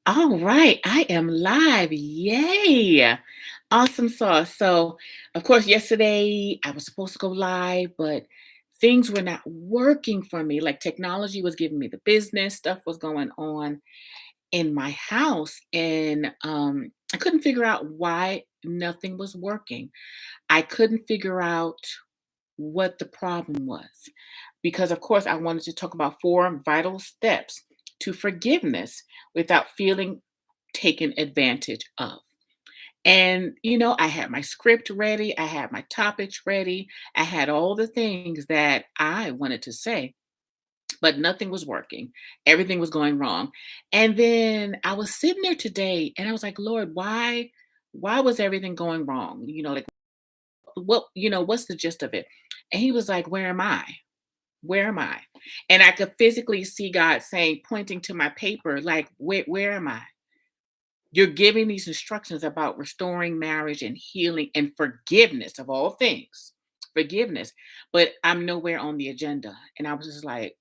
All right, I am live. Yay! Awesome sauce. So, of course, yesterday I was supposed to go live, but things were not working for me. Like technology was giving me the business, stuff was going on in my house, and I couldn't figure out why nothing was working. I couldn't figure out what the problem was because, of course, I wanted to talk about four vital steps to forgiveness without feeling taken advantage of. And, I had my script ready, I had my topics ready, I had all the things that I wanted to say, but nothing was working. Everything was going wrong. And then I was sitting there today and I was like, Lord, why was everything going wrong? Like what's the gist of it? And he was like, where am I? Where am I? And I could physically see God saying, pointing to my paper, like, where am I? You're giving these instructions about restoring marriage and healing and forgiveness of all things, forgiveness. But I'm nowhere on the agenda. And I was just like,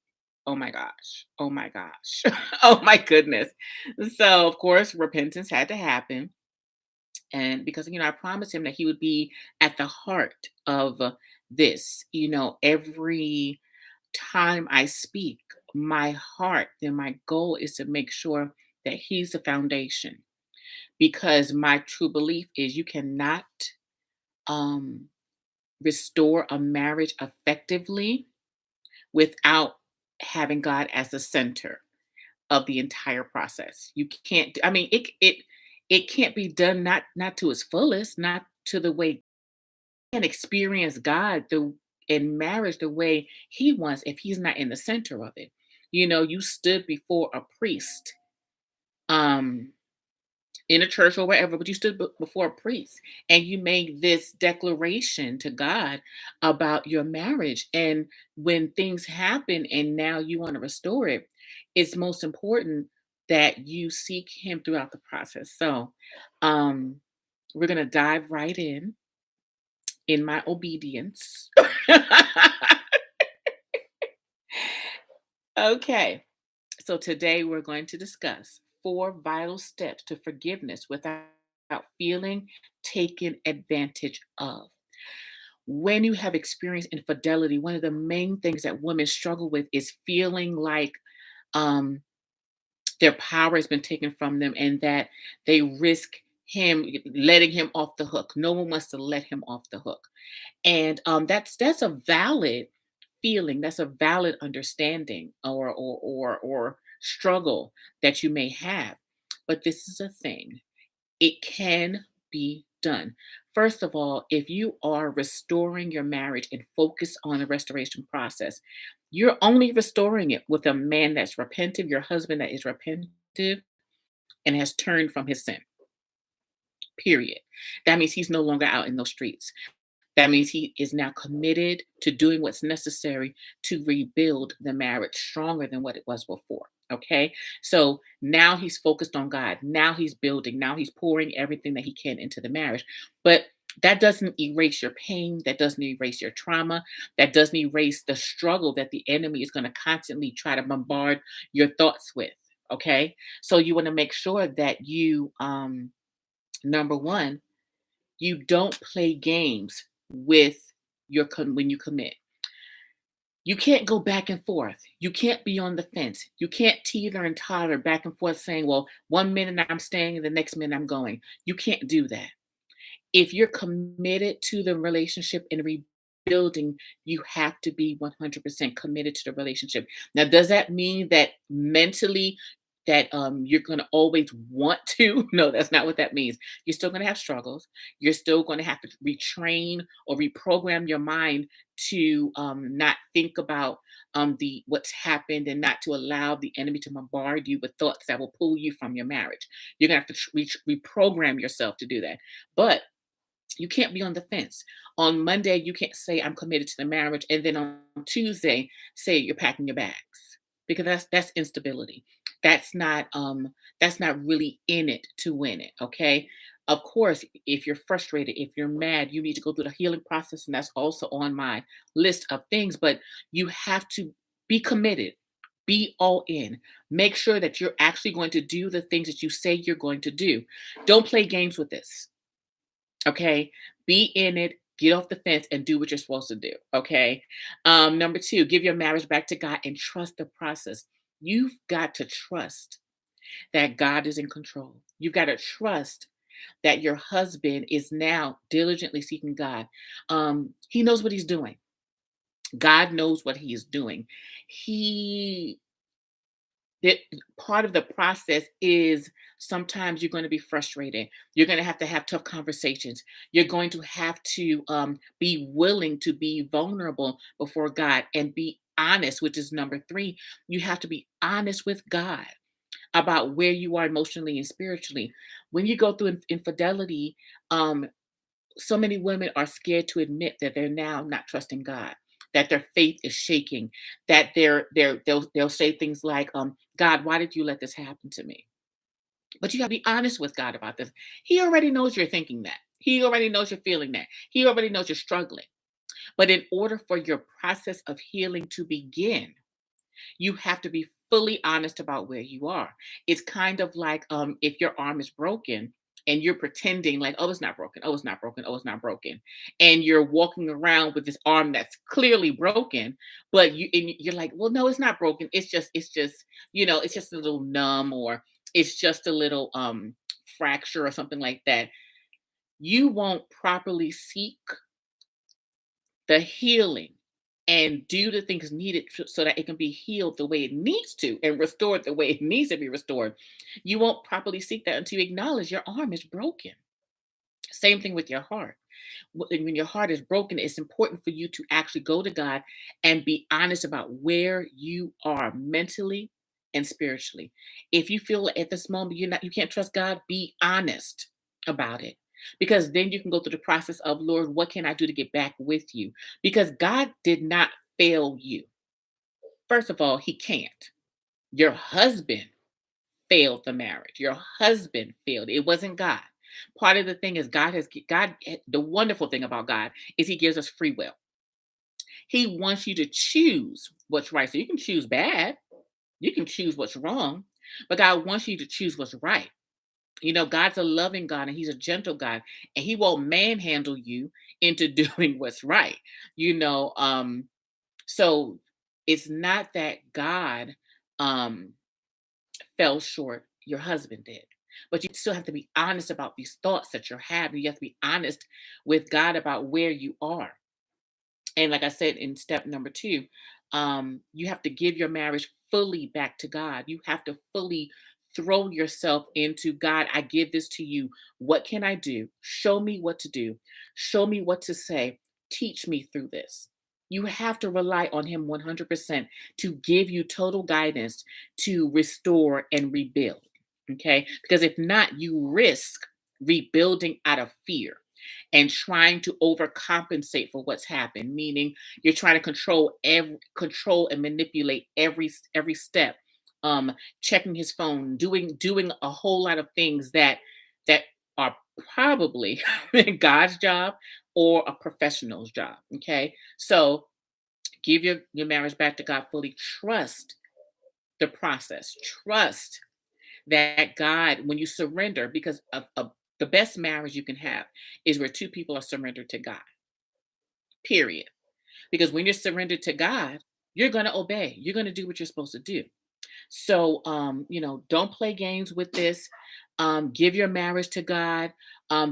oh my gosh, oh my gosh, oh my goodness. So, of course, repentance had to happen. And because, I promised him that he would be at the heart of this, every time I speak, my heart and my goal is to make sure that he's the foundation because my true belief is you cannot um, restore a marriage effectively without having God as the center of the entire process. You can't. I mean, it can't be done not to its fullest, not to the way you can experience God the in marriage the way He wants if He's not in the center of it. You stood before a priest. Um, in a church or wherever, but you stood before a priest and you made this declaration to God about your marriage. And when things happen and now you want to restore it, it's most important that you seek Him throughout the process. So, um, we're going to dive right in my obedience. Okay. So today we're going to discuss four vital steps to forgiveness without feeling taken advantage of. When you have experienced infidelity, one of the main things that women struggle with is feeling like um, their power has been taken from them and that they risk him letting him off the hook. No one wants to let him off the hook. And that's a valid feeling, that's a valid understanding or struggle that you may have. But this is a thing. It can be done. First of all, if you are restoring your marriage and focus on the restoration process, you're only restoring it with a man that's repentive, your husband that is repentive and has turned from his sin. Period. That means he's no longer out in those streets. That means he is now committed to doing what's necessary to rebuild the marriage stronger than what it was before. Okay. So now he's focused on God. Now he's building. Now he's pouring everything that he can into the marriage. But that doesn't erase your pain. That doesn't erase your trauma. That doesn't erase the struggle that the enemy is going to constantly try to bombard your thoughts with. Okay. So you want to make sure that you, number one, you don't play games with when you commit. You can't go back and forth. You can't be on the fence. You can't teeter and totter back and forth saying, well, one minute I'm staying and the next minute I'm going. You can't do that. If you're committed to the relationship and rebuilding, you have to be 100% committed to the relationship. Now, does that mean that mentally that you're going to always want to? No, that's not what that means. You're still going to have struggles. You're still going to have to retrain or reprogram your mind to not think about the what's happened and not to allow the enemy to bombard you with thoughts that will pull you from your marriage. You're going to have to reprogram yourself to do that. But you can't be on the fence. On Monday, you can't say I'm committed to the marriage, and then on Tuesday say you're packing your bags because that's instability. That's not really in it to win it. Okay. Of course, if you're frustrated, if you're mad, you need to go through the healing process, and that's also on my list of things. But you have to be committed. Be all in. Make sure that you're actually going to do the things that you say you're going to do. Don't play games with this. Okay. Be in it. Get off the fence and do what you're supposed to do. Okay. Number two, give your marriage back to God and trust the process. You've got to trust that God is in control. You've got to trust that your husband is now diligently seeking God. He knows what he's doing. God knows what he is doing. He that Part of the process is sometimes you're going to be frustrated. You're going to have tough conversations. You're going to have to be willing to be vulnerable before God and be honest, which is number three. You have to be honest with God about where you are emotionally and spiritually. When you go through infidelity, um, so many women are scared to admit that they're now not trusting God, that their faith is shaking, that they'll say things like, God, why did you let this happen to me? But you gotta be honest with God about this. He already knows you're thinking that. He already knows you're feeling that. He already knows you're struggling. But in order for your process of healing to begin, you have to be fully honest about where you are. It's kind of like if your arm is broken and you're pretending like, oh, it's not broken, oh, it's not broken, oh, it's not broken. And you're walking around with this arm that's clearly broken, but you're like, well, no, it's not broken. It's just a little numb, or it's just a little fracture or something like that. You won't properly seek the healing and do the things needed so that it can be healed the way it needs to and restored the way it needs to be restored. You won't properly seek that until you acknowledge your arm is broken. Same thing with your heart. When your heart is broken, it's important for you to actually go to God and be honest about where you are mentally and spiritually. If you feel at this moment you can't trust God, be honest about it. Because then you can go through the process of, Lord, what can I do to get back with you? Because God did not fail you. First of all, he can't. Your husband failed the marriage. Your husband failed. It wasn't God. Part of the thing is the wonderful thing about God is he gives us free will. He wants you to choose what's right. So you can choose bad, you can choose what's wrong, but God wants you to choose what's right. God's a loving God and he's a gentle God, and he won't manhandle you into doing what's right. You know, so it's not that God um fell short, your husband did. But you still have to be honest about these thoughts that you're having. You have to be honest with God about where you are. And like I said in step number two, you have to give your marriage fully back to God. You have to fully throw yourself into God. I give this to you. What can I do? Show me what to do. Show me what to say. Teach me through this. You have to rely on Him 100% to give you total guidance to restore and rebuild. Okay? Because if not, you risk rebuilding out of fear and trying to overcompensate for what's happened, meaning you're trying to control and manipulate every step, um checking his phone, doing a whole lot of things that are probably God's job or a professional's job. Okay, so give your marriage back to God fully. Trust the process. Trust that God, when you surrender, because of the best marriage you can have is where two people are surrendered to God, period. Because when you're surrendered to God, you're going to obey, you're going to do what you're supposed to do. So, don't play games with this. Give your marriage to God.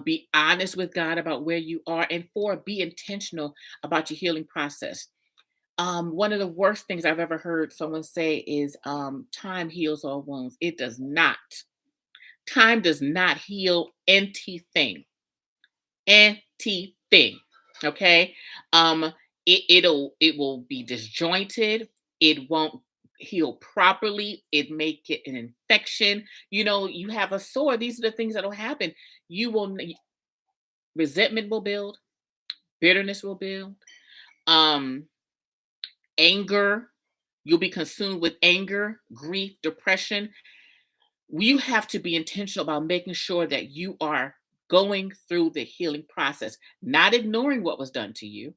Be honest with God about where you are. And four, be intentional about your healing process. One of the worst things I've ever heard someone say is time heals all wounds. It does not. Time does not heal anything. Anything. Okay. Um, it will be disjointed. It won't heal properly. It make it an infection. You have a sore. These are the things that'll happen. You will Resentment will build, bitterness will build, um, anger. You'll be consumed with anger, grief, depression. You have to be intentional about making sure that you are going through the healing process, not ignoring what was done to you,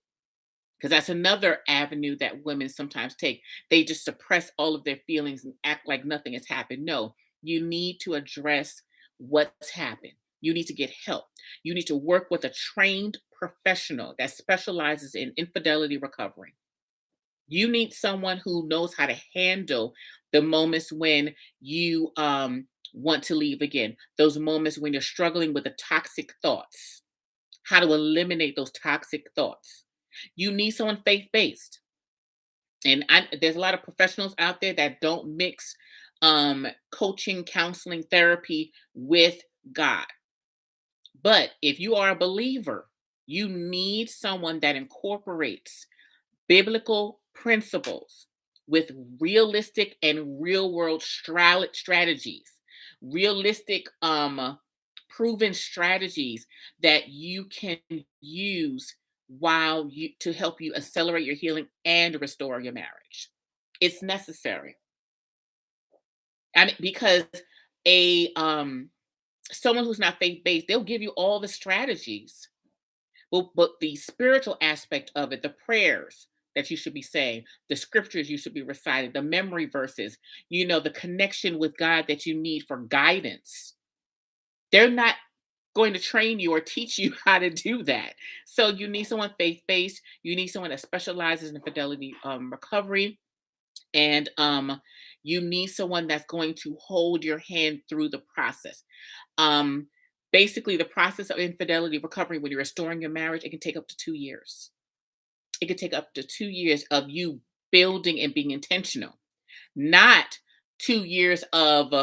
because that's another avenue that women sometimes take. They just suppress all of their feelings and act like nothing has happened. No, you need to address what's happened. You need to get help. You need to work with a trained professional that specializes in infidelity recovery. You need someone who knows how to handle the moments when you want to leave again, those moments when you're struggling with the toxic thoughts, how to eliminate those toxic thoughts. You need someone faith based. And there's a lot of professionals out there that don't mix coaching, counseling, therapy with God. But if you are a believer, you need someone that incorporates biblical principles with realistic and real world strategies, realistic proven strategies that you can use while you to help you accelerate your healing and restore your marriage. It's necessary. I mean, because a someone who's not faith based, they'll give you all the strategies. But the spiritual aspect of it, the prayers that you should be saying, the scriptures you should be reciting, the memory verses, the connection with God that you need for guidance. They're not going to train you or teach you how to do that. So you need someone faith based. You need someone that specializes in fidelity recovery, and you need someone that's going to hold your hand through the process. Um, Basically, the process of infidelity recovery when you're restoring your marriage, it can take up to 2 years. It could take up to 2 years of you building and being intentional, not 2 years of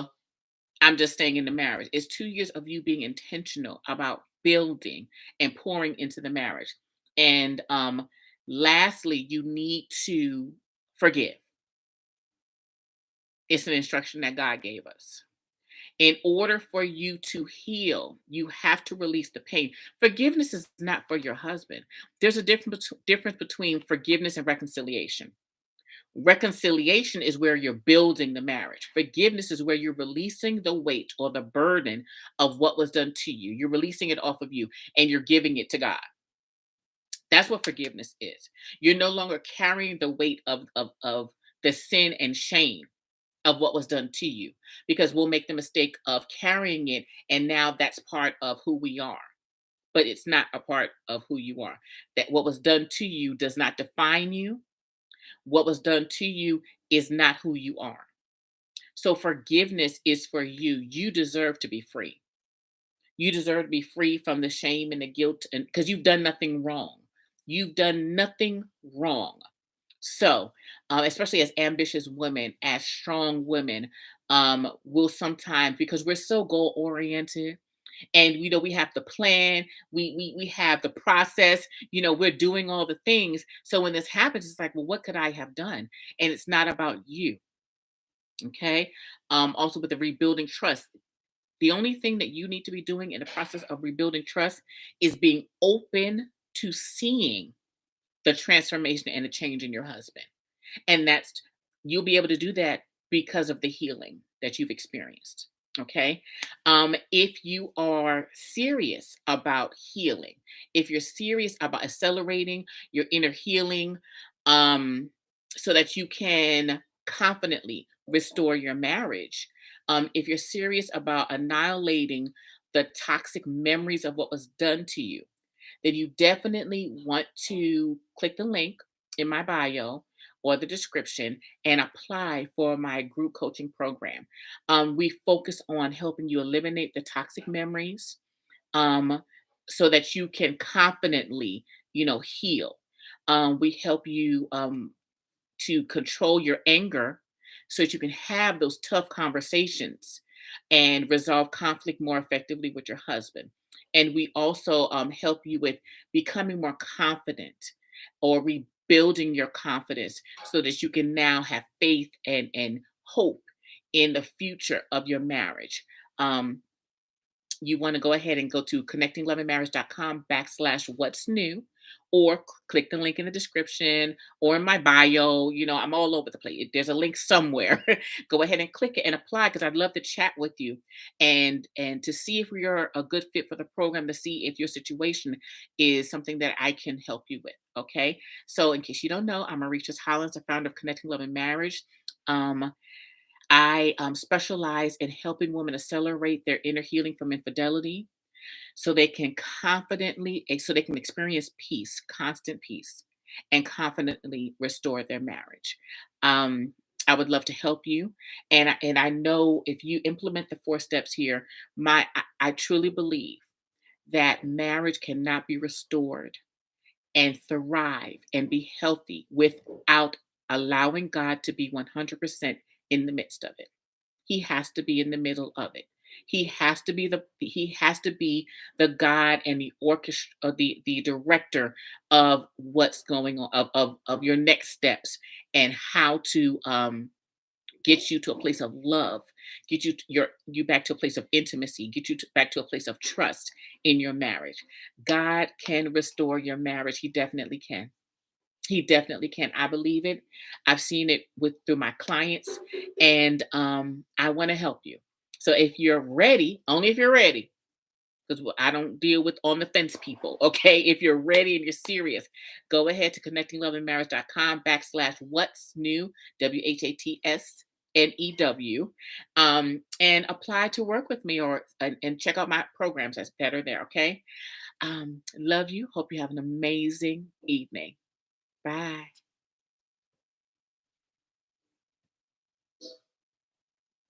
I'm just staying in the marriage. It's 2 years of you being intentional about building and pouring into the marriage. And lastly, you need to forgive. It's an instruction that God gave us. In order for you to heal, you have to release the pain. Forgiveness is not for your husband. There's a difference between forgiveness and reconciliation. Reconciliation is where you're building the marriage. Forgiveness is where you're releasing the weight or the burden of what was done to you. You're releasing it off of you and you're giving it to God. That's what forgiveness is. You're no longer carrying the weight of the sin and shame of what was done to you, because we'll make the mistake of carrying it, and now that's part of who we are, but it's not a part of who you are. That what was done to you does not define you. What was done to you is not who you are. So forgiveness is for you. You deserve to be free. You deserve to be free from the shame and the guilt, and because you've done nothing wrong. You've done nothing wrong. So, especially as ambitious women, as strong women, will sometimes, because we're so goal oriented, and we have the plan, we have the process, we're doing all the things. So when this happens, it's like, well, what could I have done? And it's not about you. Okay. Also with the rebuilding trust, the only thing that you need to be doing in the process of rebuilding trust is being open to seeing the transformation and the change in your husband. And that's you'll be able to do that because of the healing that you've experienced. Okay. If you are serious about healing, if you're serious about accelerating your inner healing, um, so that you can confidently restore your marriage, if you're serious about annihilating the toxic memories of what was done to you, then you definitely want to click the link in my bio or the description and apply for my group coaching program. We focus on helping you eliminate the toxic memories, um, so that you can confidently, heal. We help you to control your anger so that you can have those tough conversations and resolve conflict more effectively with your husband. And we also help you with becoming more confident or rebuilding your confidence so that you can now have faith and hope in the future of your marriage. Um, you want to go ahead and go to connectingloveandmarriage.com/what's new, or click the link in the description or in my bio. I'm all over the place. There's a link somewhere. Go ahead and click it and apply, because I'd love to chat with you and to see if you're a good fit for the program, to see if your situation is something that I can help you with. Okay. So in case you don't know, I'm Arrettres Hollins, the founder of Connecting Love and Marriage. Um, I specialize in helping women accelerate their inner healing from infidelity, so they can so they can experience peace, constant peace, and confidently restore their marriage. Um, I would love to help you, and I know if you implement the 4 steps here, I truly believe that marriage cannot be restored and thrive and be healthy without allowing God to be 100% in the midst of it. He has to be in the middle of it. He has to be the God and the orchestra, the director of what's going on, of your next steps, and how to get you to a place of love, get you back to a place of intimacy, get back to a place of trust in your marriage. God can restore your marriage. He definitely can. He definitely can. I believe it. I've seen it with through my clients, and I want to help you. So if you're ready, only if you're ready, because I don't deal with on the fence people. Okay, if you're ready and you're serious, go ahead to connectingloveandmarriage.com/what's new, WHATSNEW, and apply to work with me, or and check out my programs that are there. Okay, love you. Hope you have an amazing evening. Bye.